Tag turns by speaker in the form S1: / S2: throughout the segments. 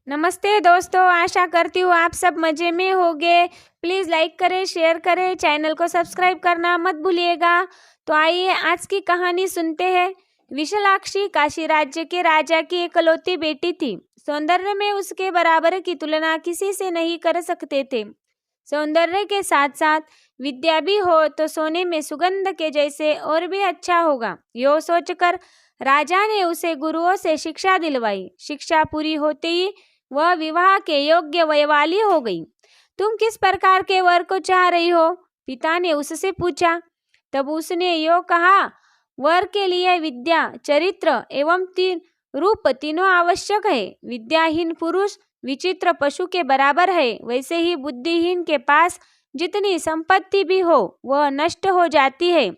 S1: नमस्ते दोस्तों, आशा करती हूँ आप सब मज़े में होंगे। प्लीज़ लाइक करें, शेयर करें, चैनल को सब्सक्राइब करना मत भूलिएगा। तो आइए आज की कहानी सुनते हैं। विशालाक्षी काशी राज्य के राजा की इकलौती बेटी थी। सौंदर्य में उसके बराबर की तुलना किसी से नहीं कर सकते थे। सौंदर्य के साथ साथ विद्या भी हो तो सोने में सुगंध के जैसे और भी अच्छा होगा। यो सोचकर राजा ने उसे गुरुओं से शिक्षा दिलवाई। शिक्षा पूरी होते ही वह विवाह के योग्य वयवाली हो गई। तुम किस प्रकार के वर को चाह रही हो? पिता ने उससे पूछा। तब उसने यो कहा, वर के लिए विद्या, चरित्र एवं रूप तीनों आवश्यक है। विद्याहीन पुरुष विचित्र पशु के बराबर है, वैसे ही बुद्धिहीन के पास जितनी संपत्ति भी हो वह नष्ट हो जाती है।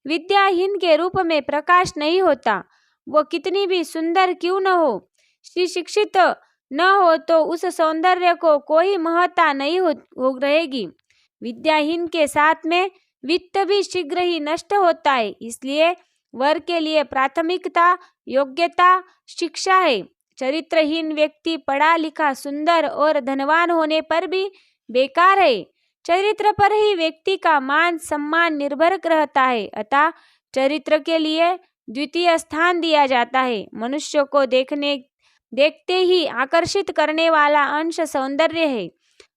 S1: विद्याहीन के रूप में प्रकाश नहीं होता, वो कितनी भी सुंदर क्यों न हो। शिक्षित न हो तो उस सौंदर्य को कोई महत्ता नहीं हो रहेगी। विद्याहीन के साथ में वित्त भी शीघ्र ही नष्ट होता है। इसलिए वर के लिए प्राथमिकता योग्यता शिक्षा है। चरित्रहीन व्यक्ति पढ़ा लिखा सुंदर और धनवान होने पर भी बेकार है। चरित्र पर ही व्यक्ति का मान सम्मान निर्भर रहता है। अतः चरित्र के लिए द्वितीय स्थान दिया जाता है। मनुष्य को देखते ही आकर्षित करने वाला अंश सौंदर्य है।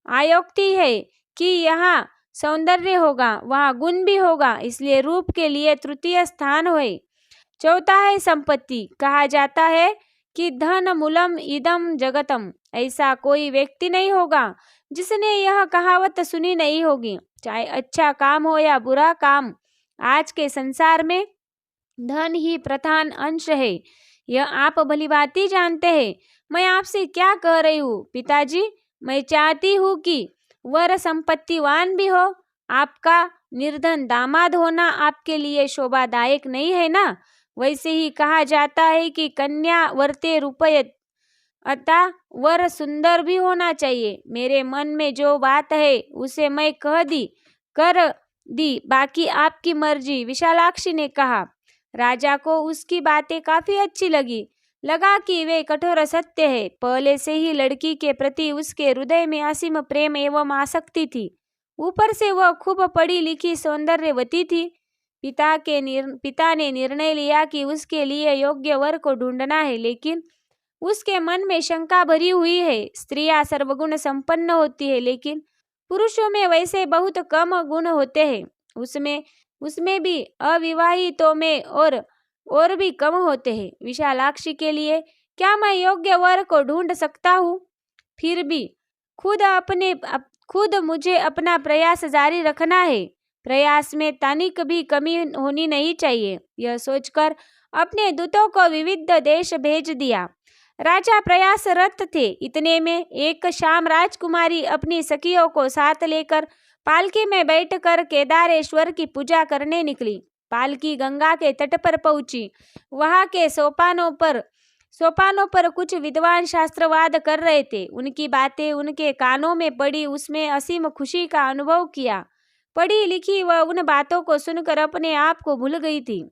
S1: आयोक्ति है कि यहाँ सौंदर्य होगा वहाँ गुण भी होगा, इसलिए रूप के लिए तृतीय स्थान है। चौथा है संपत्ति। कहा जाता है कि धन मूलम इदम जगतम। ऐसा कोई व्यक्ति नहीं होगा जिसने यह कहावत सुनी नहीं होगी। चाहे अच्छा काम हो या बुरा काम, आज के संसार में धन ही प्रधान अंश है। यह आप भलीभांति जानते हैं। मैं आपसे क्या कह रही हूँ पिताजी, मैं चाहती हूँ कि वर संपत्तिवान भी हो। आपका निर्धन दामाद होना आपके लिए शोभादायक नहीं है ना। वैसे ही कहा जाता है कि कन्या वरते रुपये, अतः वर सुंदर भी होना चाहिए। मेरे मन में जो बात है उसे मैं कर दी, बाकी आपकी मर्जी, विशालाक्षी ने कहा। राजा को उसकी बातें काफी अच्छी लगा कि वे कठोर सत्य है। पहले से ही लड़की के प्रति उसके हृदय में असीम प्रेम एवं आसक्ति थी। ऊपर से वह खूब पढ़ी लिखी सौंदर्यवती थी। पिता ने निर्णय लिया कि उसके लिए योग्य वर को ढूंढना है, लेकिन उसके मन में शंका भरी हुई है। स्त्रियां सर्वगुण संपन्न होती है, लेकिन पुरुषों में वैसे बहुत कम गुण होते हैं। उसमें भी अविवाहितों में और भी कम होते हैं। विशालाक्षी के लिए क्या मैं योग्य वर को ढूंढ सकता हूँ? फिर भी खुद मुझे अपना प्रयास जारी रखना है। प्रयास में तनिक भी कमी होनी नहीं चाहिए। यह सोचकर अपने दूतों को विविध देश भेज दिया। राजा प्रयासरत थे। इतने में एक शाम राजकुमारी अपनी सखियों को साथ लेकर पालकी में बैठकर केदारेश्वर की पूजा करने निकली। पालकी गंगा के तट पर पहुंची। वहां के सोपानों पर कुछ विद्वान शास्त्रवाद कर रहे थे। उनकी बातें उनके कानों में पड़ी। उसमें असीम खुशी का अनुभव किया। पढ़ी लिखी वह उन बातों को सुनकर अपने आप को भूल गई थी।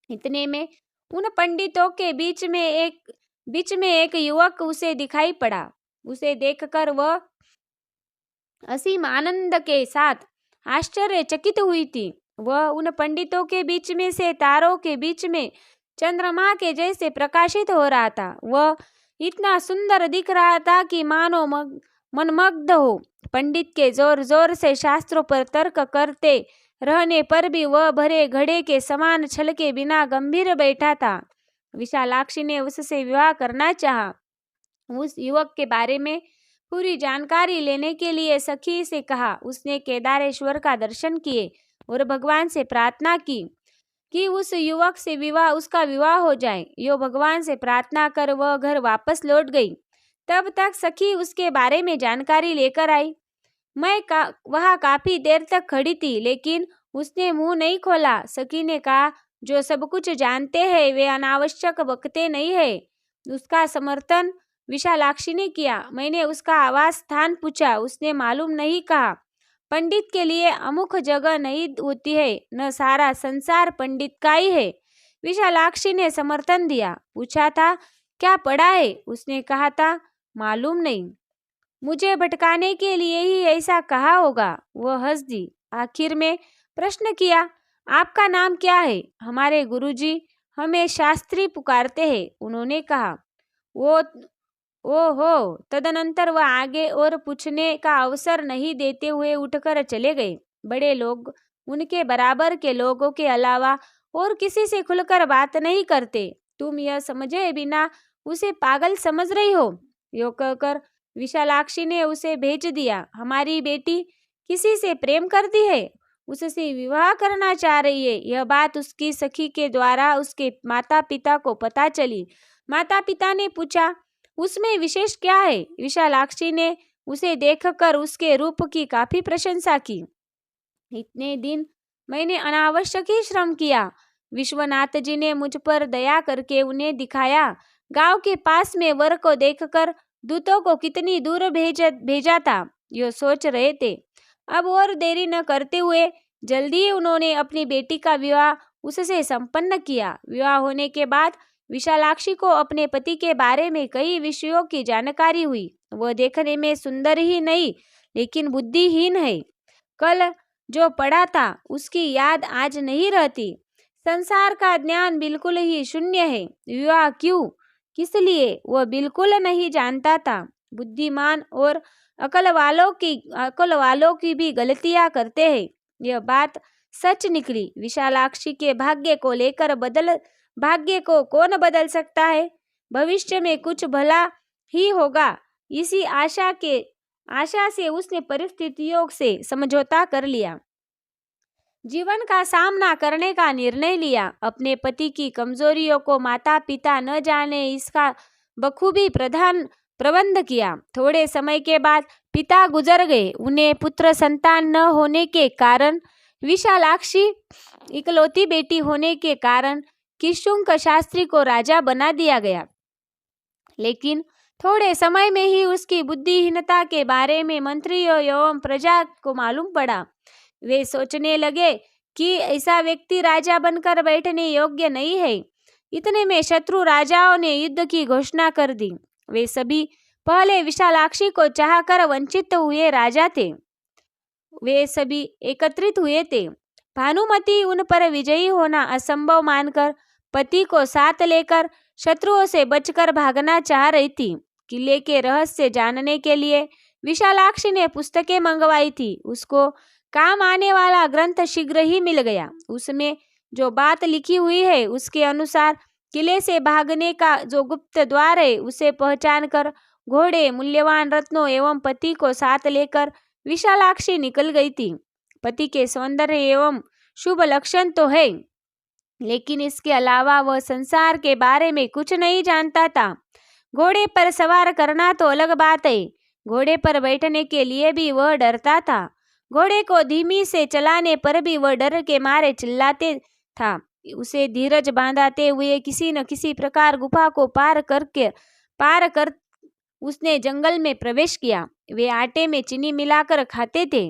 S1: इतने में उन पंडितों के बीच में एक युवक उसे दिखाई पड़ा। उसे देखकर वह असीम आनंद के साथ आश्चर्यचकित हुई थी। वह उन पंडितों के बीच में से तारों के बीच में चंद्रमा के जैसे प्रकाशित हो रहा था। वह इतना सुंदर दिख रहा था कि मानो मनमग्ध हो। पंडित के जोर जोर से शास्त्रों पर तर्क करते रहने पर भी वह भरे घड़े के समान छलके बिना गंभीर बैठा था। विशालाक्षी ने उससे विवाह करना चाहा। उस युवक के बारे में पूरी जानकारी लेने के लिए सखी से कहा। उसने केदारेश्वर का दर्शन किए और भगवान से प्रार्थना की कि उस युवक से उसका विवाह हो जाए। यो भगवान से प्रार्थना कर वह घर वापस लौट गई। तब तक सखी उसके बारे में जानकारी लेकर आई। मैं वहाँ काफी देर तक खड़ी थी, लेकिन उसने मुंह नहीं खोला। सखी ने कहा, जो सब कुछ जानते हैं वे अनावश्यक बकते नहीं है। उसका समर्थन विशालाक्षी ने किया। मैंने उसका आवास स्थान पूछा। उसने मालूम नहीं कहा। पंडित के लिए अमुख जगह नहीं होती है, न सारा संसार पंडित का ही है। विशालाक्षी ने समर्थन दिया। पूछा था, क्या पढ़ा है? उसने कहा था, मालूम नहीं, मुझे भटकाने के लिए ही ऐसा कहा होगा। वह हंस दी। आखिर में प्रश्न किया, आपका नाम क्या है? हमारे गुरुजी हमें शास्त्री पुकारते हैं, उन्होंने कहा। वो ओहो। तदनंतर वह आगे और पूछने का अवसर नहीं देते हुए उठकर चले गए। बड़े लोग उनके बराबर के लोगों के अलावा और किसी से खुलकर बात नहीं करते। तुम यह समझे बिना उसे पागल समझ रही हो। यो कहकर विशालाक्षी ने उसे भेज दिया। हमारी बेटी किसी से प्रेम करती है, उससे विवाह करना चाह रही है। यह बात उसकी सखी के द्वारा उसके माता पिता को पता चली। माता पिता ने पूछा, उसमें विशेष क्या है? विशालाक्षी ने उसे देखकर उसके रूप की काफी प्रशंसा की। इतने दिन मैंने अनावश्यक ही श्रम किया। विश्वनाथ जी ने मुझ पर दया करके उन्हें दिखाया। गांव के पास में वर को देखकर दूतों को कितनी दूर भेजा था, यो सोच रहे थे। अब और देरी न करते हुए जल्दी ही उन्होंने अपनी बेटी का विवाह उससे संपन्न किया। विवाह होने के बाद विशालाक्षी को अपने पति के बारे में कई विषयों की जानकारी हुई। वह देखने में सुंदर ही नहीं, लेकिन बुद्धिहीन है। कल जो पढ़ा था उसकी याद आज नहीं रहती। संसार का ज्ञान बिल्कुल ही शून्य है। विवाह क्यों, किस लिए, वह बिल्कुल नहीं जानता था। बुद्धिमान और अकल वालों की भी गलतियां करते हैं। यह बात सच निकली। विशालाक्षी के भाग्य को लेकर भाग्य को कौन बदल सकता है? भविष्य में कुछ भला ही होगा, इसी आशा से उसने परिस्थितियों से समझौता कर लिया। जीवन का सामना करने का निर्णय लिया। अपने पति की कमजोरियों को माता पिता न जाने, इसका बखूबी प्रबंध किया। थोड़े समय के बाद पिता गुजर गए। उन्हें पुत्र संतान न होने के कारण, विशालाक्षी इकलौती बेटी होने के कारण किशुंक शास्त्री को राजा बना दिया गया। लेकिन थोड़े समय में ही उसकी बुद्धिहीनता के बारे में मंत्रियों एवं प्रजा को मालूम पड़ा। वे सोचने लगे कि ऐसा व्यक्ति राजा बनकर बैठने योग्य नहीं है। इतने में शत्रु राजाओं ने युद्ध की घोषणा कर दी। वे सभी पहले विशालाक्षी को चाहकर वंचित हुए राजा थे। वे सभी एकत्रित हुए थे। भानुमति उन पर विजयी होना असंभव मानकर पति को साथ लेकर शत्रुओं से बचकर भागना चाह रही थी। किले के रहस्य जानने के लिए विशालाक्षी ने पुस्तकें मंगवाई थी। उसको काम आने वाला ग्रंथ शीघ्र ही मिल गया। उसमें जो बात लिखी हुई है उसके अनुसार किले से भागने का जो गुप्त द्वार है उसे पहचान कर घोड़े, मूल्यवान रत्नों एवं पति को साथ लेकर विशालाक्षी निकल गई थी। पति के सौंदर्य एवं शुभ लक्षण तो है, लेकिन इसके अलावा वह संसार के बारे में कुछ नहीं जानता था। घोड़े पर सवार करना तो अलग बात है, घोड़े पर बैठने के लिए भी वह डरता था। घोड़े को धीमी से चलाने पर भी वह डर के मारे चिल्लाते था। उसे धीरज बांधाते हुए किसी न किसी प्रकार गुफा को पार कर उसने जंगल में प्रवेश किया। वे आटे में चीनी मिलाकर खाते थे।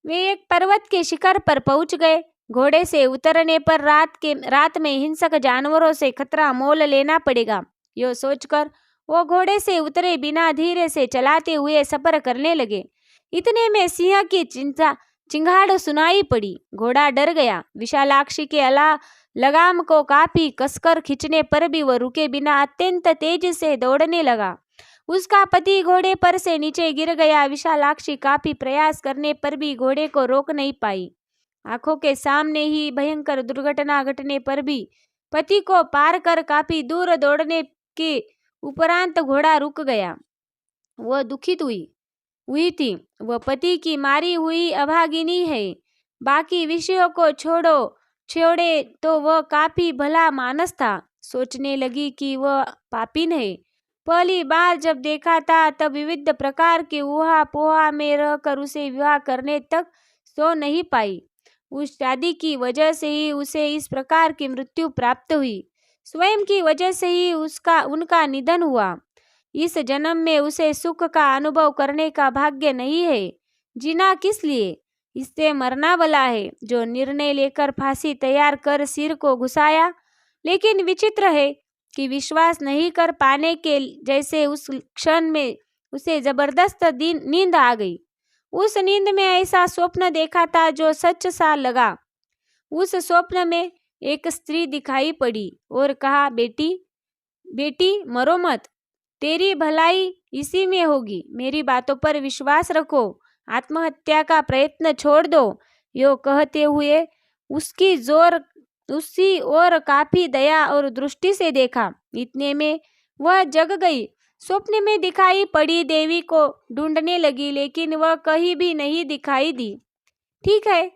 S1: वे एक पर्वत के शिखर पर पहुंच गए। घोड़े से उतरने पर रात में हिंसक जानवरों से खतरा मोल लेना पड़ेगा, यो सोचकर वो घोड़े से उतरे बिना धीरे से चलाते हुए सफर करने लगे। इतने में सिंह की चिंगाड़ सुनाई पड़ी। घोड़ा डर गया। विशालाक्षी के लगाम को काफी कसकर खींचने पर भी वह रुके बिना अत्यंत तेज से दौड़ने लगा। उसका पति घोड़े पर से नीचे गिर गया। विशालाक्षी काफी प्रयास करने पर भी घोड़े को रोक नहीं पाई। आंखों के सामने ही भयंकर दुर्घटना घटने पर भी पति को पार कर काफी दूर दौड़ने के उपरांत घोड़ा रुक गया। वह दुखित हुई थी। वह पति की मारी हुई अभागिनी है। बाकी विषयों को छोड़े तो वह काफी भला मानस था। सोचने लगी कि वह पापीन है। पहली बार जब देखा था तब विविध प्रकार के ऊहा-पोहा में रहकर उसे विवाह करने तक सो नहीं पाई। उस शादी की वजह से ही उसे इस प्रकार की मृत्यु प्राप्त हुई। स्वयं की वजह से ही उनका निधन हुआ। इस जन्म में उसे सुख का अनुभव करने का भाग्य नहीं है। जीना किस लिए? इससे मरना भला है। जो निर्णय लेकर फांसी तैयार कर सिर को घुसाया। लेकिन विचित्र है, कि विश्वास नहीं कर पाने के जैसे उस क्षण में उसे जबरदस्त नींद आ गई। उस नींद में ऐसा स्वप्न देखा था जो सच सा लगा। उस स्वप्न में एक स्त्री दिखाई पड़ी और कहा, बेटी बेटी मरो मत, तेरी भलाई इसी में होगी, मेरी बातों पर विश्वास रखो, आत्महत्या का प्रयत्न छोड़ दो। यो कहते हुए उसी और काफी दया और दृष्टि से देखा। इतने में वह जग गई। स्वप्न में दिखाई पड़ी देवी को ढूंढने लगी, लेकिन वह कहीं भी नहीं दिखाई दी। ठीक है,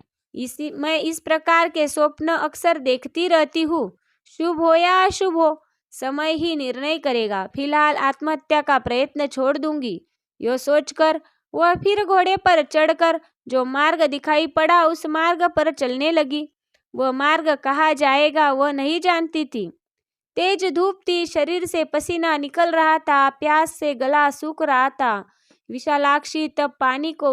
S1: मैं इस प्रकार के स्वप्न अक्सर देखती रहती हूँ। शुभ हो या अशुभ हो, समय ही निर्णय करेगा। फिलहाल आत्महत्या का प्रयत्न छोड़ दूंगी। यो सोचकर वह फिर घोड़े पर चढ़कर जो मार्ग दिखाई पड़ा उस मार्ग पर चलने लगी। वह मार्ग कहाँ जाएगा वह नहीं जानती थी। तेज धूप थी, शरीर से पसीना निकल रहा था, प्यास से गला सूख रहा था। विशालाक्षी तब पानी को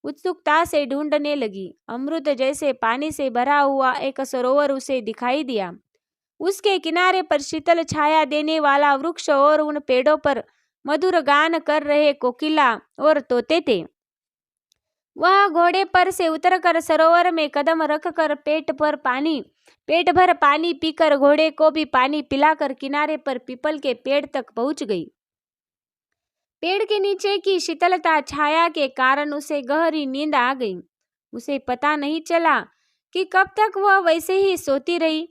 S1: उत्सुकता से ढूंढने लगी। अमृत जैसे पानी से भरा हुआ एक सरोवर उसे दिखाई दिया। उसके किनारे पर शीतल छाया देने वाला वृक्ष और उन पेड़ों पर मधुर गान कर रहे कोकिला और तोते थे। वह घोड़े पर से उतरकर सरोवर में कदम रखकर पेट भर पानी पीकर घोड़े को भी पानी पिलाकर किनारे पर पीपल के पेड़ तक पहुंच गई। पेड़ के नीचे की शीतलता छाया के कारण उसे गहरी नींद आ गई। उसे पता नहीं चला कि कब तक वह वैसे ही सोती रही।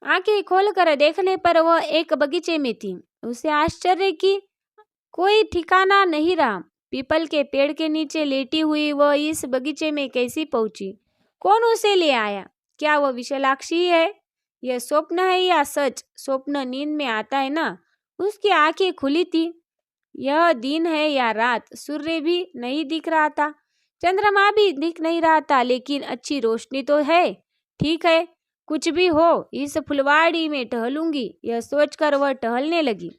S1: आंखें खोलकर देखने पर वह एक बगीचे में थी। उसे आश्चर्य की कोई ठिकाना नहीं रहा। पीपल के पेड़ के नीचे लेटी हुई वह इस बगीचे में कैसी पहुंची? कौन उसे ले आया? क्या वह विशालाक्षी है? यह स्वप्न है या सच? स्वप्न नींद में आता है ना। उसकी आंखें खुली थी। यह दिन है या रात? सूर्य भी नहीं दिख रहा था, चंद्रमा भी दिख नहीं रहा था, लेकिन अच्छी रोशनी तो है। ठीक है, कुछ भी हो, इस फुलवाड़ी में टहलूंगी। यह सोचकर वह टहलने लगी।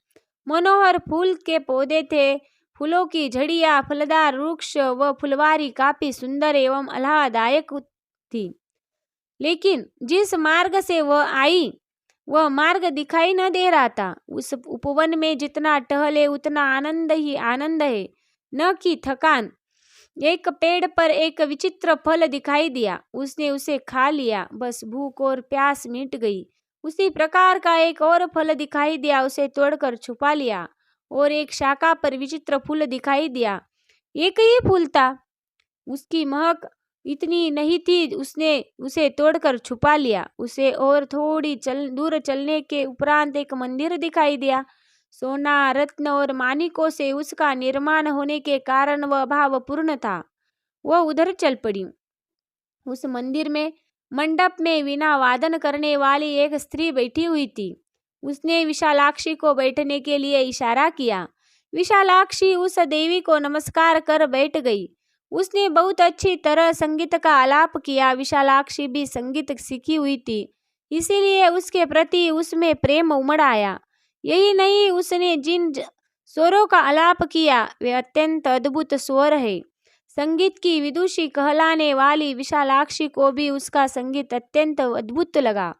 S1: मनोहर फूल के पौधे थे, फूलों की झड़ियां, फलदार वृक्ष व फुलवारी काफी सुंदर एवं आह्लाददायक थी। लेकिन जिस मार्ग से वह आई वह मार्ग दिखाई न दे रहा था। उस उपवन में जितना टहले उतना आनंद ही आनंद है, न कि थकान। एक पेड़ पर एक विचित्र फल दिखाई दिया। उसने उसे खा लिया, बस भूख और प्यास मिट गई। उसी प्रकार का एक और फल दिखाई दिया, उसे तोड़कर छुपा लिया। और एक शाखा पर विचित्र फूल दिखाई दिया, एक ही फूल था। उसकी महक इतनी नहीं थी, उसने उसे तोड़कर छुपा लिया। उसे और थोड़ी दूर चलने के उपरांत एक मंदिर दिखाई दिया। सोना, रत्न और मानिकों से उसका निर्माण होने के कारण वह भावपूर्ण था। वह उधर चल पड़ी। उस मंदिर में मंडप में वीणा वादन करने वाली एक स्त्री बैठी हुई थी। उसने विशालाक्षी को बैठने के लिए इशारा किया। विशालाक्षी उस देवी को नमस्कार कर बैठ गई। उसने बहुत अच्छी तरह संगीत का आलाप किया। विशालाक्षी भी संगीत सीखी हुई थी, इसीलिए उसके प्रति उसमें प्रेम उमड़ आया। यही नहीं, उसने जिन स्वरों का आलाप किया वे अत्यंत अद्भुत स्वर है। संगीत की विदुषी कहलाने वाली विशालाक्षी को भी उसका संगीत अत्यंत अद्भुत लगा।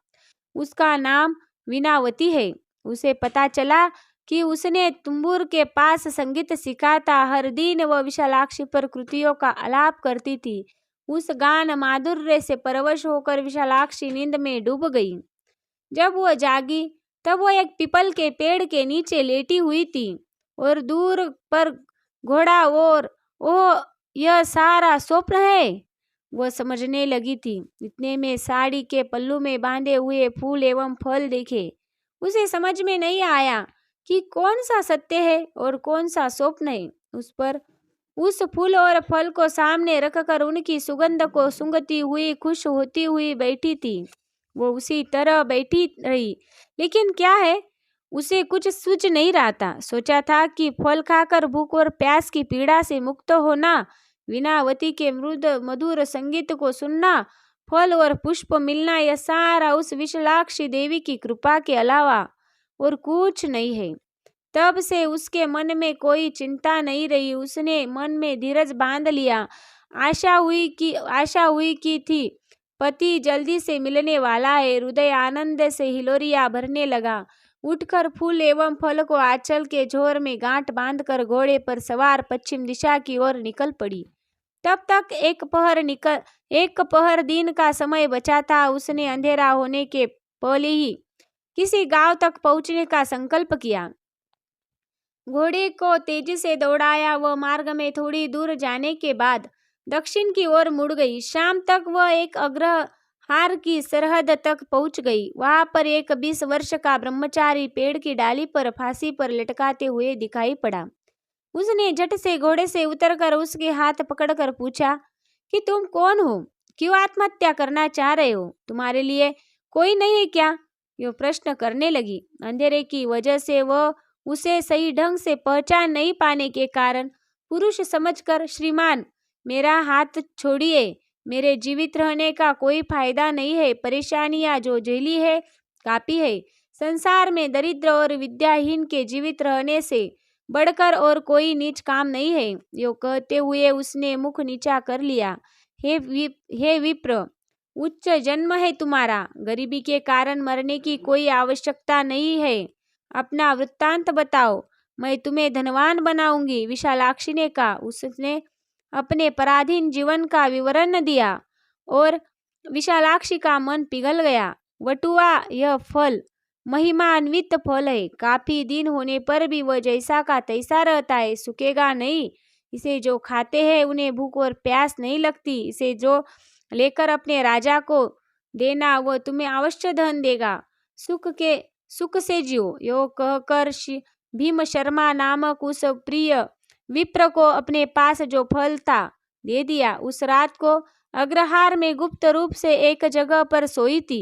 S1: उसका नाम वीणावती है। उसे पता चला कि उसने तुम्बुर के पास संगीत सीखा था। हर दिन वह विशालाक्षी पर कृतियों का आलाप करती थी। उस गान माधुर्य से परवश होकर विशालाक्षी नींद में डूब गई। जब वह जागी तब वह एक पीपल के पेड़ के नीचे लेटी हुई थी और दूर पर घोड़ा और ओह, यह सारा स्वप्न है, वह समझने लगी थी। इतने में साड़ी के पल्लू में बांधे हुए फूल एवं फल देखे। उसे समझ में नहीं आया कि कौन सा सत्य है और कौन सा स्वप्न है। उस फूल और फल को सामने रखकर उनकी सुगंध को सूंघती हुई खुश होती हुई बैठी थी। वो उसी तरह बैठी रही, लेकिन क्या है, उसे कुछ सूझ नहीं रहा था। सोचा था कि फल खाकर भूख और प्यास की पीड़ा से मुक्त होना, वीणावती के मधुर संगीत को सुनना, फल और पुष्प मिलना, यह सारा उस विशालाक्षी देवी की कृपा के अलावा और कुछ नहीं है। तब से उसके मन में कोई चिंता नहीं रही। उसने मन में धीरज बांध लिया। आशा हुई कि थी पति जल्दी से मिलने वाला है। हृदय आनंद से हिलोरिया भरने लगा। उठकर फूल एवं फल को आंचल के झोर में गांठ बांधकर घोड़े पर सवार पश्चिम दिशा की ओर निकल पड़ी। तब तक एक पहर दिन का समय बचा था। उसने अंधेरा होने के पहले ही किसी गांव तक पहुंचने का संकल्प किया। घोड़े को तेजी से दौड़ाया। वह मार्ग में थोड़ी दूर जाने के बाद दक्षिण की ओर मुड़ गई। शाम तक वह एक अग्रहार की सरहद तक पहुंच गई। वहां पर एक 20 वर्ष का ब्रह्मचारी पेड़ की डाली पर फांसी पर लटकाते हुए दिखाई पड़ा। उसने झट से घोड़े से उतरकर उसके हाथ पकड़कर पूछा कि तुम कौन हो? क्यों आत्महत्या करना चाह रहे हो? तुम्हारे लिए कोई नहीं है क्या? यह प्रश्न करने लगी। अंधेरे की वजह से वह उसे सही ढंग से पहचान नहीं पाने के कारण पुरुष समझकर, श्रीमान मेरा हाथ छोड़िए, मेरे जीवित रहने का कोई फायदा नहीं है। परेशानियां जो झेली है काफी है। संसार में दरिद्र और विद्याहीन के जीवित रहने से बढ़कर और कोई नीच काम नहीं है। यो कहते हुए उसने मुख नीचा कर लिया। हे विप्र, उच्च जन्म है तुम्हारा। गरीबी के कारण मरने की कोई आवश्यकता नहीं है। अपना वृत्तांत बताओ, मैं तुम्हें धनवान बनाऊंगी। विशालाक्षी ने कहा। उसने अपने पराधीन जीवन का विवरण दिया और विशालाक्षी का मन पिघल गया। वटुआ, यह फल महिमान्वित फल है। काफी दिन होने पर भी वह जैसा का तैसा रहता है, सूखेगा नहीं। इसे जो खाते हैं उन्हें भूख और प्यास नहीं लगती। इसे जो लेकर अपने राजा को देना, वह तुम्हें अवश्य धन देगा। सुख से जियो। यो कहकर भीम शर्मा नामक उस प्रिय विप्र को अपने पास जो फल था दे दिया। उस रात को अग्रहार में गुप्त रूप से एक जगह पर सोई थी।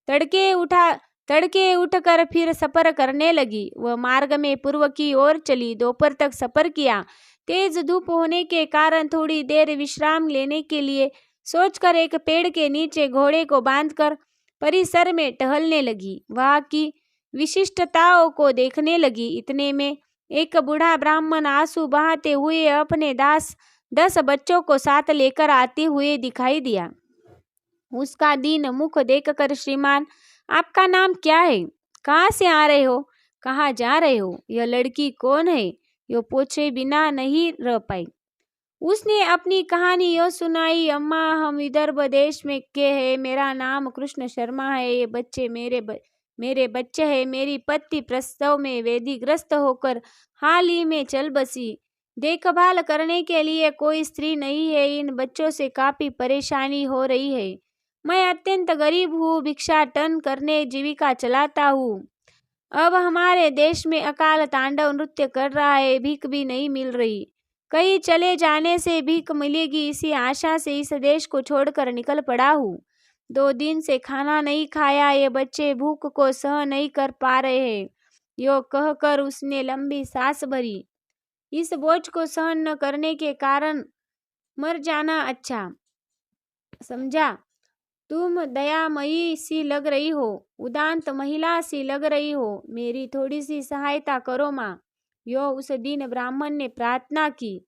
S1: तड़के उठकर फिर सफर करने लगी। वह मार्ग में पूर्व की ओर चली। दोपहर तक सफर किया। तेज धूप होने के कारण थोड़ी देर विश्राम लेने के लिए सोचकर एक पेड़ के नीचे घोड़े को बांधकर परिसर में टहलने लगी। वहां की विशिष्टताओं को देखने लगी। इतने में एक बूढ़ा ब्राह्मण आंसू बहाते हुए अपने 10 बच्चों को साथ लेकर आते हुए दिखाई दिया। उसका दीन मुख देखकर, श्रीमान आपका नाम क्या है? कहाँ से आ रहे हो? कहाँ जा रहे हो? यह लड़की कौन है? यो पूछे बिना नहीं रह पाई। उसने अपनी कहानी यो सुनाई। अम्मा, हम विदर्भ देश में के हैं। मेरा नाम कृष्ण शर्मा है। ये बच्चे मेरे बच्चे हैं। मेरी पति प्रसव में व्याधिग्रस्त होकर हाल ही में चल बसी। देखभाल करने के लिए कोई स्त्री नहीं है। इन बच्चों से काफी परेशानी हो रही है। मैं अत्यंत गरीब हूँ। भिक्षाटन करने जीविका चलाता हूँ। अब हमारे देश में अकाल तांडव नृत्य कर रहा है। भीख भी नहीं मिल रही। कहीं चले जाने से भीख मिलेगी, इसी आशा से इस देश को छोड़कर निकल पड़ा हूँ। 2 दिन से खाना नहीं खाया। ये बच्चे भूख को सहन नहीं कर पा रहे हैं। यो कहकर उसने लंबी सांस भरी। इस बोझ को सहन न करने के कारण मर जाना अच्छा समझा। तुम दयामयी सी लग रही हो, उदांत महिला सी लग रही हो। मेरी थोड़ी सी सहायता करो माँ। यो उस दिन ब्राह्मण ने प्रार्थना की।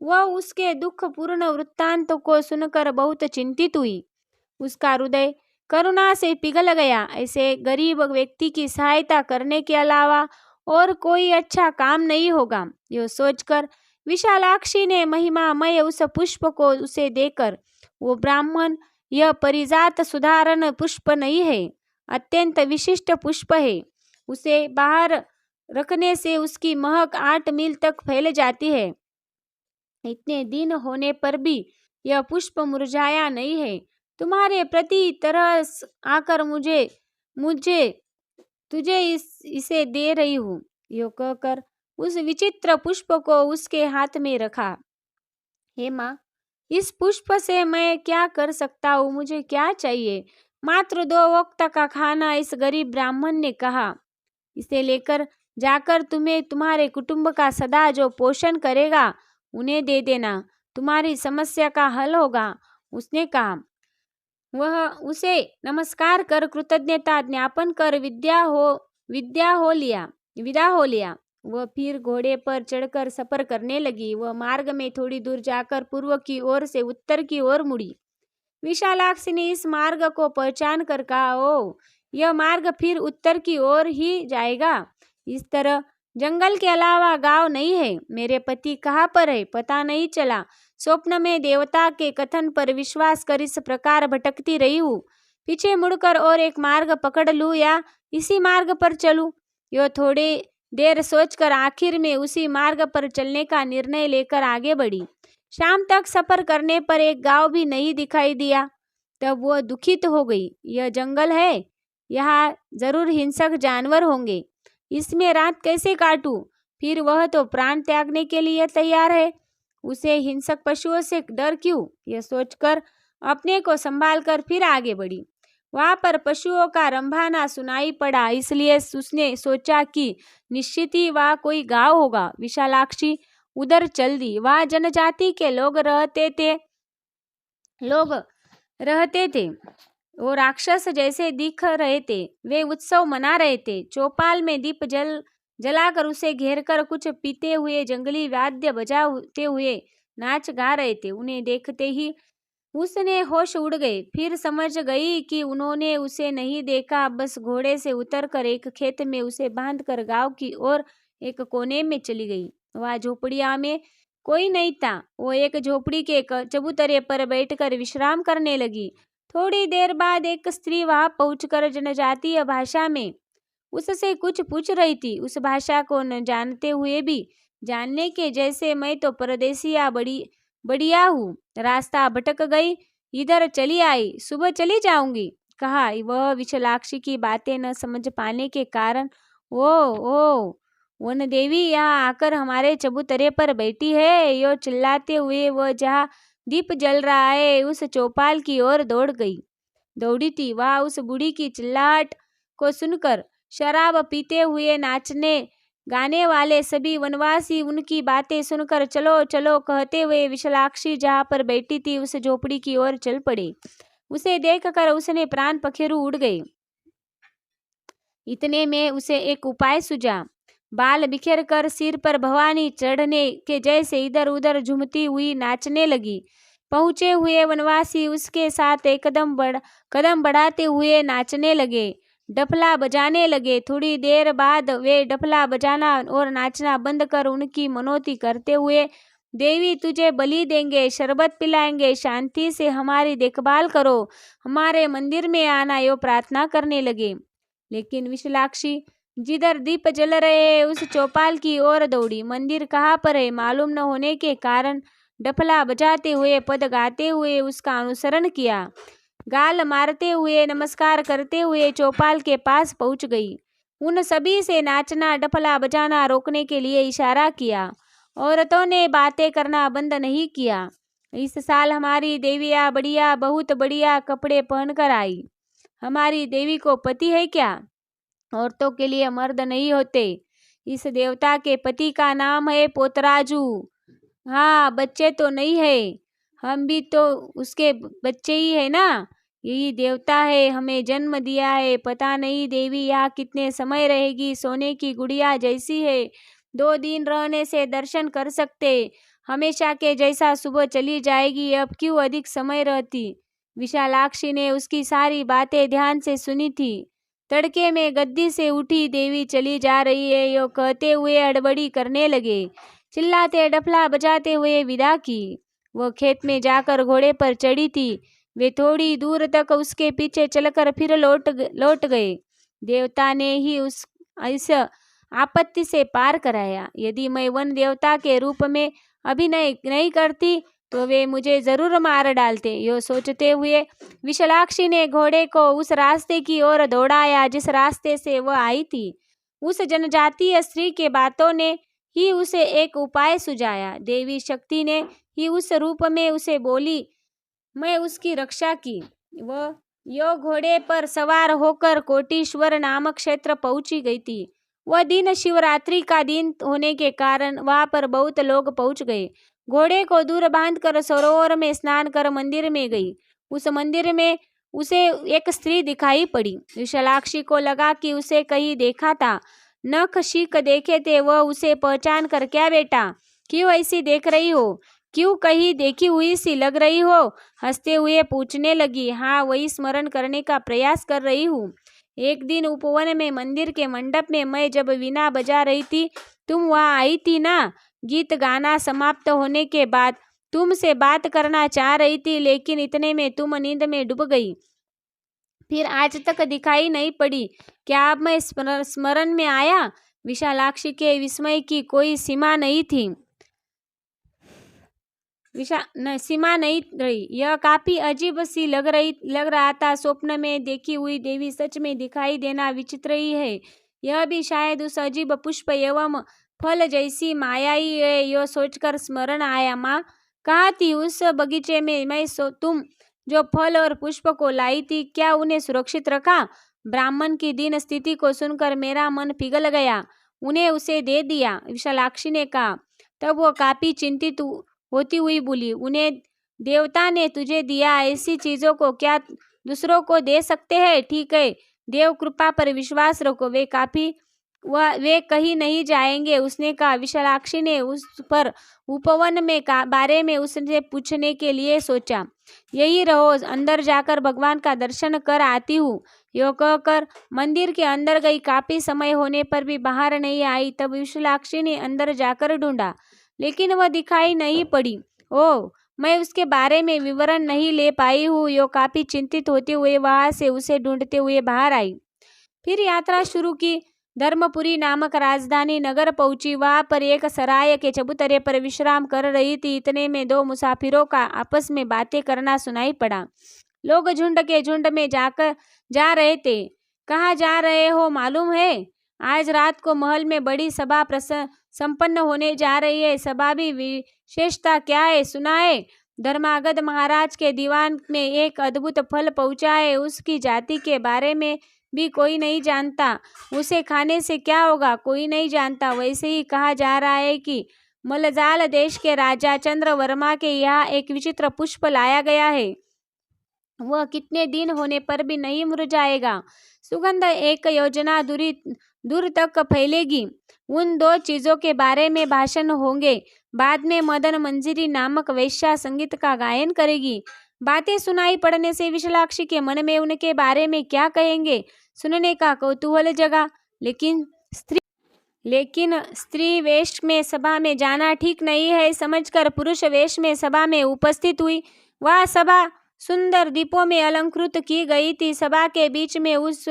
S1: वह उसके दुखपूर्ण वृत्तांत को सुनकर बहुत चिंतित हुई। उसका हृदय करुणा से पिघल गया। ऐसे गरीब व्यक्ति की सहायता करने के अलावा और कोई अच्छा काम नहीं होगा। यह सोचकर विशालाक्षी ने महिमामय उस पुष्प को उसे देकर, वो ब्राह्मण, यह परिजात सुधारण पुष्प नहीं है, अत्यंत विशिष्ट पुष्प है। उसे बाहर रखने से उसकी महक 8 मील तक फैल जाती है। इतने दिन होने पर भी यह पुष्प मुरझाया नहीं है। तुम्हारे प्रति तरस आकर तुझे इसे दे रही हूँ। यो कहकर उस विचित्र पुष्प को उसके हाथ में रखा। हे माँ, इस पुष्प से मैं क्या कर सकता हूँ? मुझे क्या चाहिए? मात्र 2 वक्त का खाना, इस गरीब ब्राह्मण ने कहा। इसे लेकर जाकर तुम्हें तुम्हारे कुटुंब का सदा जो पोषण करेगा उन्हें दे देना। तुम्हारी समस्या का हल होगा। उसने कहा। वह उसे नमस्कार कर कृतज्ञता ज्ञापन कर विदा हो लिया। वह फिर घोड़े पर चढ़कर सफर करने लगी। वह मार्ग में थोड़ी दूर जाकर पूर्व की ओर से उत्तर की ओर मुड़ी। विशालाक्षी ने इस मार्ग को पहचान कर कहा, ओ यह मार्ग फिर उत्तर की ओर ही जाएगा। इस तरह जंगल के अलावा गांव नहीं है। मेरे पति कहाँ पर है पता नहीं चला। स्वप्न में देवता के कथन पर विश्वास कर इस प्रकार भटकती रही हूँ। पीछे मुड़कर और एक मार्ग पकड़ लूं या इसी मार्ग पर चलूं? यह थोड़ी देर सोचकर आखिर में उसी मार्ग पर चलने का निर्णय लेकर आगे बढ़ी। शाम तक सफर करने पर एक गांव भी नहीं दिखाई दिया। तब वो दुखित हो गई। यह जंगल है, यहाँ जरूर हिंसक जानवर होंगे, इसमें रात कैसे काटूं? फिर वह तो प्राण त्यागने के लिए तैयार है, उसे हिंसक पशुओं से डर क्यों? यह सोचकर अपने को संभाल कर फिर आगे बढ़ी। वहां पर पशुओं का रंभाना सुनाई पड़ा, इसलिए उसने सोचा कि निश्चित ही वहाँ कोई गांव होगा। विशालाक्षी उधर चल दी। वहाँ जनजाति के लोग रहते थे। वो राक्षस जैसे दिख रहे थे। वे उत्सव मना रहे थे। चौपाल में दीप जलाकर उसे घेरकर कुछ पीते हुए जंगली वाद्य बजाते हुए नाच गा रहे थे। उन्हें देखते ही उसने होश उड़ गए। फिर समझ गई कि उन्होंने उसे नहीं देखा, बस घोड़े से उतरकर एक खेत में उसे बांधकर गांव की ओर एक कोने में चली गई। वह झोपड़िया में कोई नहीं था। वो एक झोपड़ी के चबूतरे पर बैठकर विश्राम करने लगी। थोड़ी देर बाद एक स्त्री वहां पहुंचकर जनजातीय भाषा में उससे कुछ पूछ रही थी। उस भाषा को न जानते हुए भी जानने के जैसे मैं तो परदेसिया बढ़िया हूँ, रास्ता भटक गई, इधर चली आई, सुबह चली जाऊंगी, कहा। वह विशालाक्षी की बातें न समझ पाने के कारण ओ वन देवी यहाँ आकर हमारे चबूतरे पर बैठी है, यो चिल्लाते हुए वह जहाँ दीप जल रहा है उस चौपाल की ओर दौड़ी थी। वह उस बूढ़ी की चिल्लाहट को सुनकर शराब पीते हुए नाचने गाने वाले सभी वनवासी उनकी बातें सुनकर चलो चलो कहते हुए विशालाक्षी जहाँ पर बैठी थी उस झोपड़ी की ओर चल पड़े। उसे देखकर उसने प्राण पखेरु उड़ गए। इतने में उसे एक उपाय सूझा। बाल बिखेर कर सिर पर भवानी चढ़ने के जैसे इधर उधर झूमती हुई नाचने लगी। पहुंचे हुए वनवासी उसके साथ कदम बढ़ाते हुए नाचने लगे, डफला बजाने लगे। थोड़ी देर बाद वे डफला बजाना और नाचना बंद कर उनकी मनौती करते हुए, देवी तुझे बलि देंगे, शरबत पिलाएंगे, शांति से हमारी देखभाल करो, हमारे मंदिर में आना, यो प्रार्थना करने लगे। लेकिन विशालाक्षी जिधर दीप जल रहे उस चौपाल की ओर दौड़ी। मंदिर कहाँ पर है मालूम न होने के कारण डफला बजाते हुए पद गाते हुए उसका अनुसरण किया। गाल मारते हुए नमस्कार करते हुए चौपाल के पास पहुंच गई। उन सभी से नाचना डफला बजाना रोकने के लिए इशारा किया। औरतों ने बातें करना बंद नहीं किया। इस साल हमारी देविया बढ़िया बहुत बढ़िया कपड़े पहनकर आई। हमारी देवी को पति है क्या? औरतों के लिए मर्द नहीं होते। इस देवता के पति का नाम है पोतराजू। हाँ, बच्चे तो नहीं है, हम भी तो उसके बच्चे ही है ना। यही देवता है, हमें जन्म दिया है। पता नहीं देवी यहाँ कितने समय रहेगी। सोने की गुड़िया जैसी है, 2 दिन रहने से दर्शन कर सकते, हमेशा के जैसा सुबह चली जाएगी, अब क्यों अधिक समय रहती। विशालाक्षी ने उसकी सारी बातें ध्यान से सुनी थी। तड़के में गद्दी से उठी देवी चली जा रही है, यो कहते हुए हड़बड़ी करने लगे। चिल्लाते डफला बजाते हुए विदा की। वह खेत में जाकर घोड़े पर चढ़ी थी। वे थोड़ी दूर तक उसके पीछे चलकर फिर लौट गए। देवता ने ही इस आपत्ति से पार कराया। यदि मैं वन देवता के रूप में अभिनय नहीं करती तो वे मुझे जरूर मार डालते। यो सोचते हुए विशालाक्षी ने घोड़े को उस रास्ते की ओर दौड़ाया जिस रास्ते से वह आई थी। उस जनजातीय स्त्री के बातों ने ही उसे एक उपाय सुझाया। देवी शक्ति ने ही उस रूप में उसे बोली, मैं उसकी रक्षा की। वह यो घोड़े पर सवार होकर कोटीश्वर नामक क्षेत्र पहुंची गई थी। वह दिन शिवरात्रि का दिन होने के कारण वहां पर बहुत लोग पहुंच गए। घोड़े को दूर बांधकर सरोवर में स्नान कर मंदिर में गई। उस मंदिर में उसे एक स्त्री दिखाई पड़ी। विशालाक्षी को लगा कि उसे कहीं देखा था। नख शिक देखे थे। वह उसे पहचान कर, क्या बेटा, क्यों ऐसी देख रही हो, क्यों कहीं देखी हुई सी लग रही हो? हंसते हुए पूछने लगी। हाँ, वही स्मरण करने का प्रयास कर रही हूँ। एक दिन उपवन में मंदिर के मंडप में मैं जब वीणा बजा रही थी, तुम वहाँ आई थी ना। गीत गाना समाप्त होने के बाद तुमसे बात करना चाह रही थी, लेकिन इतने में तुम नींद में डूब गई। फिर आज तक दिखाई नहीं पड़ी। क्या अब मैं स्मरण में आया? विशालाक्षी के विस्मय की कोई सीमा नहीं थी। सीमा नहीं रही। यह काफी अजीब सी लग रहा था। स्वप्न में देखी हुई देवी सच में दिखाई देना विचित्र ही है। यह भी शायद उस अजीब पुष्प एवं फल जैसी माया ही है। यह सोचकर स्मरण आया, माँ कहाँ थी उस बगीचे में? तुम जो फल और पुष्प को लाई थी, क्या उन्हें सुरक्षित रखा? ब्राह्मण की दीन स्थिति को सुनकर मेरा मन पिघल गया। उन्हें उसे दे दिया, विशालाक्षी ने कहा। तब वो काफी चिंतित होती हुई बोली, उन्हें देवता ने तुझे दिया, ऐसी चीजों को क्या दूसरों को दे सकते हैं? ठीक है, देव कृपा पर विश्वास रखो, वे कहीं नहीं जाएंगे, उसने कहा। विशालाक्षी ने उस पर उपवन में बारे में उससे पूछने के लिए सोचा। यही रहो, अंदर जाकर भगवान का दर्शन कर आती हूँ। यो कहकर मंदिर के अंदर गई। काफी समय होने पर भी बाहर नहीं आई। तब विशालाक्षी ने अंदर जाकर ढूंढा, लेकिन वह दिखाई नहीं पड़ी। ओह, मैं उसके बारे में विवरण नहीं ले पाई हूँ। यो काफी चिंतित होते हुए वहां से उसे ढूंढते हुए बाहर आई। फिर यात्रा शुरू की। धर्मपुरी नामक राजधानी नगर पहुंची। वहां पर एक सराय के चबूतरे पर विश्राम कर रही थी। इतने में दो मुसाफिरों का आपस में बातें करना सुनाई पड़ा। लोग झुंड के झुंड में जा रहे थे। कहाँ जा रहे हो मालूम है? आज रात को महल में बड़ी सभा संपन्न होने जा रही है। सभा भी विशेषता क्या है सुना है? धर्मागध महाराज के दीवान में एक अद्भुत फल पहुंचा है। उसकी जाति के बारे में भी कोई नहीं जानता। उसे खाने से क्या होगा, कोई नहीं जानता। वैसे ही कहा जा रहा है कि मलजाल देश के राजा चंद्रवर्मा के यहाँ एक विचित्र पुष्प लाया गया है। वह कितने दिन होने पर भी नहीं मुरझाएगा। सुगंध एक योजना दूर तक फैलेगी। उन दो चीजों के बारे में भाषण होंगे। बाद में मदन मंजरी नामक वेश्या संगीत का गायन करेगी। बातें सुनाई पड़ने से विशालाक्षी के मन में उनके बारे में क्या कहेंगे सुनने का कौतूहल जगा। लेकिन स्त्री वेश में सभा में जाना ठीक नहीं है समझकर पुरुष वेश में सभा में उपस्थित हुई। वह सभा सुंदर दीपों में अलंकृत की गई थी। सभा के बीच में उस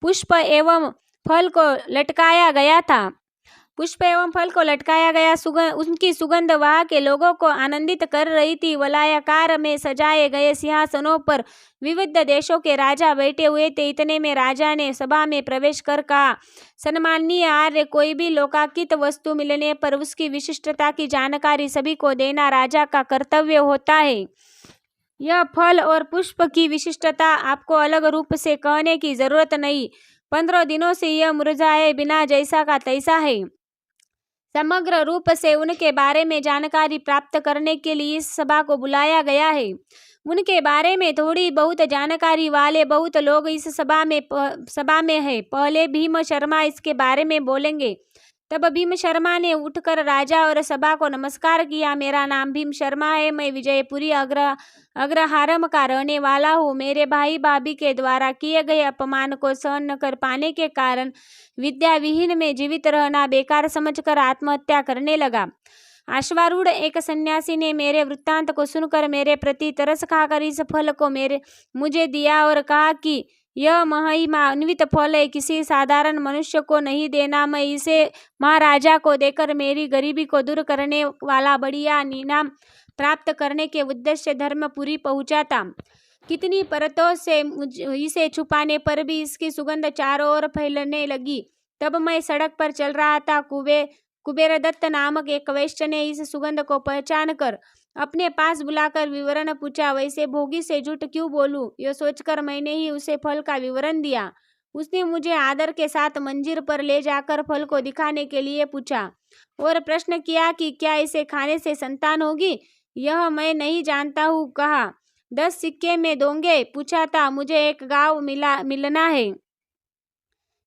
S1: पुष्प एवं फल को लटकाया गया। उनकी सुगंध वहां के लोगों को आनंदित कर रही थी। वलयाकार में सजाए गए सिंहासनों पर विविध देशों के राजा बैठे हुए थे। इतने में राजा ने सभा में प्रवेश कर कहा, सम्माननीय आर्य, कोई भी लोकार्पित वस्तु मिलने पर उसकी विशिष्टता की जानकारी सभी को देना राजा का कर्तव्य होता है। यह फल और पुष्प की विशिष्टता आपको अलग रूप से कहने की जरूरत नहीं। 15 दिनों से यह मुरझाए बिना जैसा का तैसा है। समग्र रूप से उनके बारे में जानकारी प्राप्त करने के लिए इस सभा को बुलाया गया है। उनके बारे में थोड़ी बहुत जानकारी वाले बहुत लोग इस सभा में है। पहले भीम शर्मा इसके बारे में बोलेंगे। तब भीम शर्मा ने उठकर राजा और सभा को नमस्कार किया। मेरा नाम भीम शर्मा है। मैं विजयपुरी अग्रहारम का रहने वाला हूँ। मेरे भाई भाभी के द्वारा किए गए अपमान को सहन न कर पाने के कारण विद्या विहीन में जीवित रहना बेकार समझकर आत्महत्या करने लगा। अश्वारूढ़ एक सन्यासी ने मेरे वृत्तांत को सुनकर मेरे प्रति तरस खाकर इस फल को मुझे दिया और कहा कि यह महिमान्वित फल है, किसी साधारण मनुष्य को नहीं देना। मैं इसे महाराजा को देकर मेरी गरीबी को दूर करने वाला बढ़िया इनाम प्राप्त करने के उद्देश्य धर्मपुरी पहुंचा था। कितनी परतों से इसे छुपाने पर भी इसकी सुगंध चारों ओर फैलने लगी। तब मैं सड़क पर चल रहा था। कुबेरदत्त नामक एक वैश्य ने इस सुगंध को पहचान कर अपने पास बुलाकर विवरण पूछा। वैसे भोगी से झूठ क्यों बोलूं, यह सोचकर मैंने ही उसे फल का विवरण दिया। उसने मुझे आदर के साथ मंजिल पर ले जाकर फल को दिखाने के लिए पूछा और प्रश्न किया कि क्या इसे खाने से संतान होगी। यह मैं नहीं जानता हूँ, कहा। 10 सिक्के में दोगे, पूछा था। मुझे एक गांव मिलना है,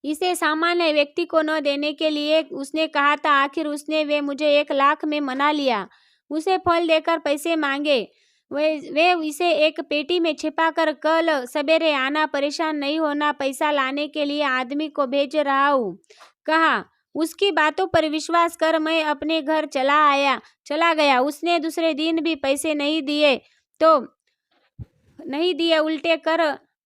S1: इसे सामान्य व्यक्ति को न देने के लिए उसने कहा था। आखिर उसने वे मुझे 1 लाख में मना लिया। उसे फल देकर पैसे मांगे। वे इसे एक पेटी में छिपाकर कल सवेरे आना, परेशान नहीं होना, पैसा लाने के लिए आदमी को भेज रहा हूँ। कहा, उसकी बातों पर विश्वास कर मैं अपने घर चला गया। उसने दूसरे दिन भी पैसे नहीं दिए उल्टे कर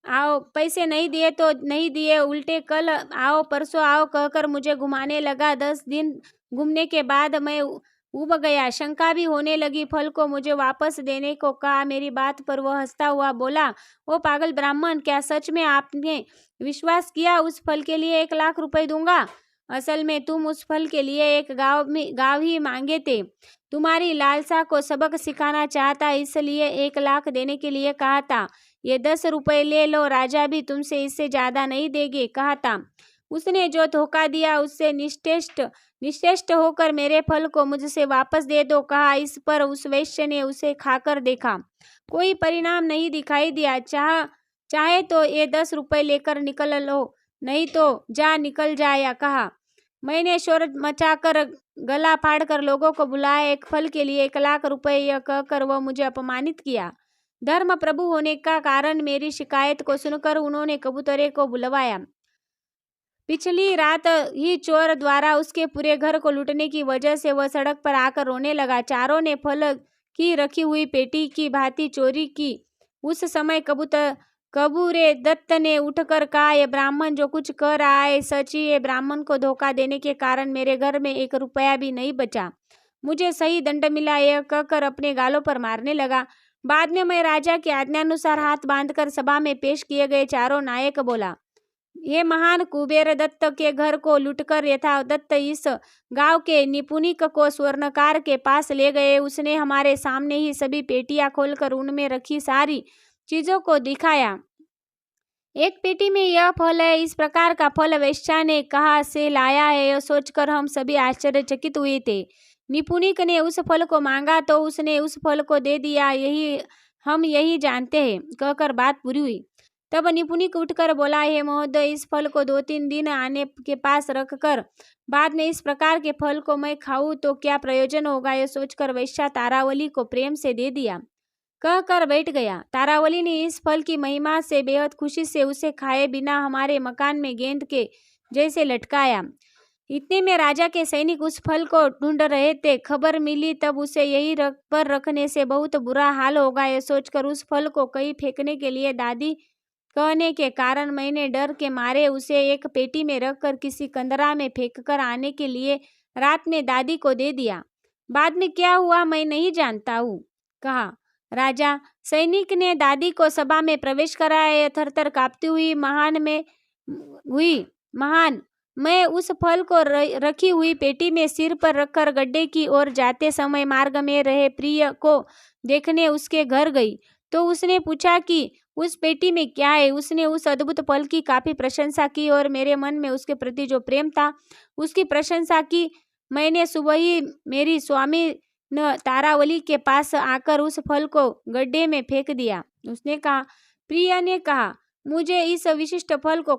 S1: आओ, पैसे नहीं दिए तो नहीं दिए, उल्टे कल आओ परसों आओ कहकर मुझे घुमाने लगा। 10 दिन घूमने के बाद मैं उब गया, शंका भी होने लगी। फल को मुझे वापस देने को कहा। मेरी बात पर वह हंसता हुआ बोला, ओ पागल ब्राह्मण, क्या सच में आपने विश्वास किया? उस फल के लिए 1 लाख रुपए दूंगा। असल में तुम उस फल के लिए एक गाँव ही मांगे थे। तुम्हारी लालसा को सबक सिखाना चाहता, इसलिए 1 लाख देने के लिए कहा था। ये 10 रुपए ले लो, राजा भी तुमसे इससे ज्यादा नहीं देंगे, कहा था। उसने जो धोखा दिया उससे निश्चेष्ट होकर मेरे फल को मुझसे वापस दे दो, कहा। इस पर उस वैश्य ने उसे खाकर देखा, कोई परिणाम नहीं दिखाई दिया। चाहे तो ये 10 रुपए लेकर निकल लो, नहीं तो जा निकल जाया, कहा। मैंने शोर मचाकर गला फाड़कर लोगों को बुलाया। एक फल के लिए 1 लाख रुपए यह कहकर वह मुझे अपमानित किया। धर्म प्रभु होने का कारण मेरी शिकायत को सुनकर उन्होंने कबूतरे को बुलवाया। पिछली रात ही चोर द्वारा उसके पूरे घर को लूटने की वजह से वह सड़क पर आकर रोने लगा। चारों ने फल की रखी हुई पेटी की भांति चोरी की। उस समय कबूरे दत्त ने उठकर कहा, ये ब्राह्मण जो कुछ कह रहा है सच ही है। ब्राह्मण को धोखा देने के कारण मेरे घर में 1 रुपया भी नहीं बचा। मुझे सही दंड मिला, यह कहकर अपने गालों पर मारने लगा। बाद में मैं राजा की आज्ञानुसार हाथ बांधकर सभा में पेश किए गए। चारों नायक बोला, ये महान कुबेर दत्त के घर को लूटकर यथा दत्त इस गांव के निपुणिक को स्वर्णकार के पास ले गए। उसने हमारे सामने ही सभी पेटियां खोलकर उनमें रखी सारी चीजों को दिखाया। एक पेटी में यह फल है, इस प्रकार का फल वैश्या ने कहाँ से लाया है, यह सोचकर हम सभी आश्चर्यचकित हुए थे। निपुणिक ने उस फल को मांगा तो उसने उस फल को दे दिया, हम यही जानते हैं, कहकर बात पूरी हुई। तब निपुणिक उठकर बोला, हे महोदय, इस फल को 2-3 दिन आने के पास रखकर बाद में इस प्रकार के फल को मैं खाऊं तो क्या प्रयोजन होगा? यह सोचकर वैश्या तारावली को प्रेम से दे दिया, कहकर बैठ गया। तारावली ने इस फल की महिमा से बेहद खुशी से उसे खाए बिना हमारे मकान में गेंद के जैसे लटकाया। इतने में राजा के सैनिक उस फल को ढूंढ रहे थे। खबर मिली तब उसे यही पर रखने से बहुत बुरा हाल होगा। यह सोचकर उस फल को कहीं फेंकने के लिए दादी कहने के कारण मैंने डर के मारे उसे एक पेटी में रखकर किसी कंदरा में फेंककर आने के लिए रात में दादी को दे दिया। बाद में क्या हुआ मैं नहीं जानता हूँ, कहा। राजा सैनिक ने दादी को सभा में प्रवेश कराया। थरथर कांपती हुई मैं उस फल को रखी हुई पेटी में सिर पर रखकर गड्ढे की ओर जाते समय मार्ग में रहे प्रिय को देखने उसके घर गई तो उसने पूछा कि उस पेटी में क्या है। उसने उस अद्भुत फल की काफी प्रशंसा की और मेरे मन में उसके प्रति जो प्रेम था उसकी प्रशंसा की। मैंने सुबह ही मेरी स्वामी न तारावली के पास आकर उस फल को गड्ढे में फेंक दिया। उसने कहा, प्रिया ने कहा, मुझे इस विशिष्ट फल को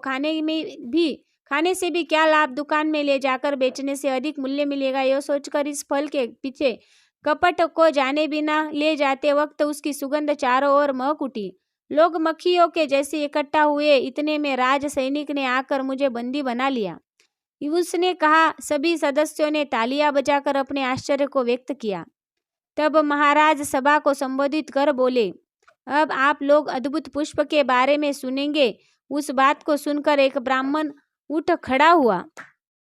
S1: खाने से भी क्या लाभ, दुकान में ले जाकर बेचने से अधिक मूल्य मिलेगा। यह सोचकर इस फल के पीछे कपट को जाने बिना ले जाते वक्त उसकी सुगंध चारों ओर महक उठी। लोग मक्खियों के जैसे इकट्ठा हुए। इतने में राज सैनिक ने आकर मुझे बंदी बना लिया। उसने कहा, सभी सदस्यों ने तालियां बजाकर अपने आश्चर्य को व्यक्त किया। तब महाराज सभा को संबोधित कर बोले, अब आप लोग अद्भुत पुष्प के बारे में सुनेंगे। उस बात को सुनकर एक ब्राह्मण उठ खड़ा हुआ।